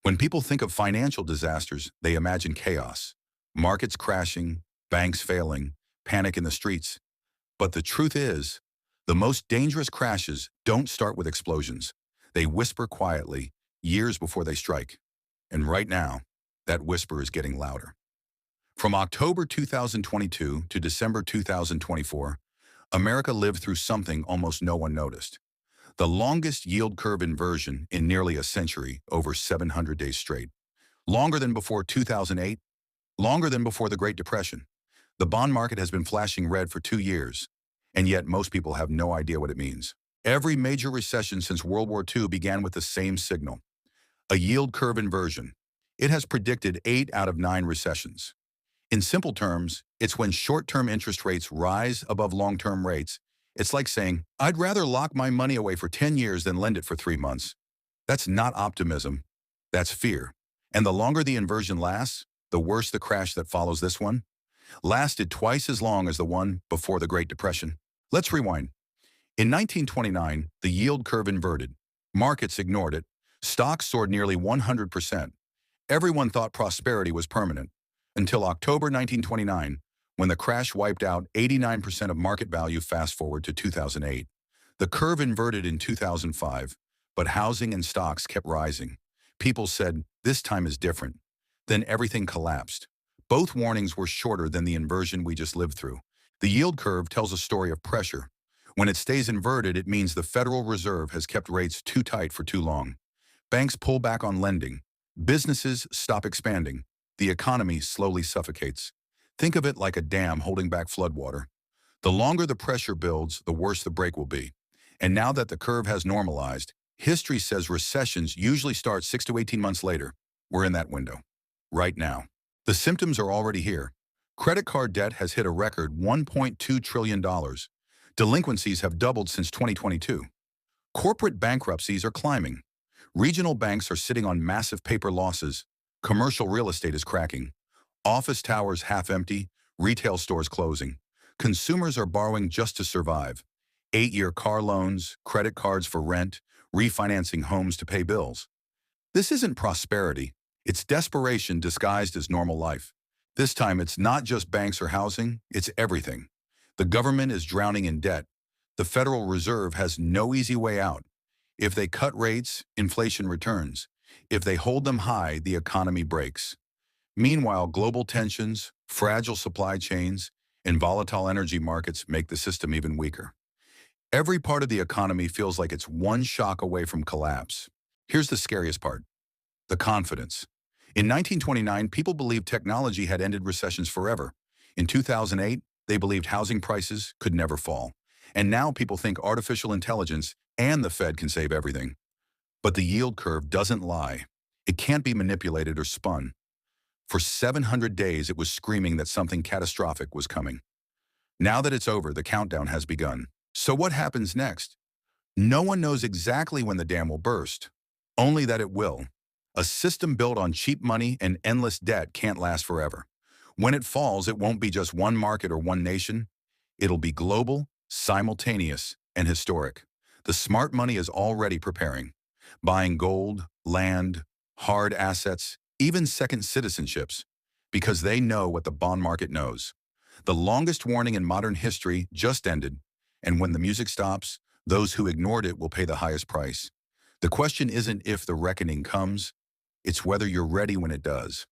When people think of financial disasters, they imagine chaos, markets crashing, banks failing, panic in the streets. But the truth is, the most dangerous crashes don't start with explosions. They whisper quietly, years before they strike. And right now, that whisper is getting louder. From October 2022 to December 2024, America lived through something almost no one noticed. The longest yield curve inversion in nearly a century, over 700 days straight. Longer than before 2008, longer than before the Great Depression. The bond market has been flashing red for 2 years, and yet most people have no idea what it means. Every major recession since World War II began with the same signal, a yield curve inversion. It has predicted 8 out of 9 recessions. In simple terms, it's when short-term interest rates rise above long-term rates. It's like saying, I'd rather lock my money away for 10 years than lend it for 3 months. That's not optimism, that's fear. And the longer the inversion lasts, the worse the crash that follows this one. Lasted twice as long as the one before the Great Depression. Let's rewind. In 1929, the yield curve inverted. Markets ignored it. Stocks soared nearly 100%. Everyone thought prosperity was permanent. Until October 1929, when the crash wiped out 89% of market value. Fast forward to 2008. The curve inverted in 2005, but housing and stocks kept rising. People said, this time is different. Then everything collapsed. Both warnings were shorter than the inversion we just lived through. The yield curve tells a story of pressure. When it stays inverted, it means the Federal Reserve has kept rates too tight for too long. Banks pull back on lending. Businesses stop expanding. The economy slowly suffocates. Think of it like a dam holding back floodwater. The longer the pressure builds, the worse the break will be. And now that the curve has normalized, history says recessions usually start 6 to 18 months later. We're in that window. Right now. The symptoms are already here. Credit card debt has hit a record $1.2 trillion. Delinquencies have doubled since 2022. Corporate bankruptcies are climbing. Regional banks are sitting on massive paper losses. Commercial real estate is cracking. Office towers half empty, retail stores closing. Consumers are borrowing just to survive. 8-year car loans, credit cards for rent, refinancing homes to pay bills. This isn't prosperity. It's desperation disguised as normal life. This time it's not just banks or housing, it's everything. The government is drowning in debt. The Federal Reserve has no easy way out. If they cut rates, inflation returns. If they hold them high, the economy breaks. Meanwhile, global tensions, fragile supply chains, and volatile energy markets make the system even weaker. Every part of the economy feels like it's one shock away from collapse. Here's the scariest part: the confidence. In 1929, people believed technology had ended recessions forever. In 2008, they believed housing prices could never fall. And now people think artificial intelligence and the Fed can save everything. But the yield curve doesn't lie. It can't be manipulated or spun. For 700 days, it was screaming that something catastrophic was coming. Now that it's over, the countdown has begun. So what happens next? No one knows exactly when the dam will burst, only that it will. A system built on cheap money and endless debt can't last forever. When it falls, it won't be just one market or one nation. It'll be global, simultaneous, and historic. The smart money is already preparing, buying gold, land, hard assets, even second citizenships, because they know what the bond market knows. The longest warning in modern history just ended, and when the music stops, those who ignored it will pay the highest price. The question isn't if the reckoning comes, it's whether you're ready when it does.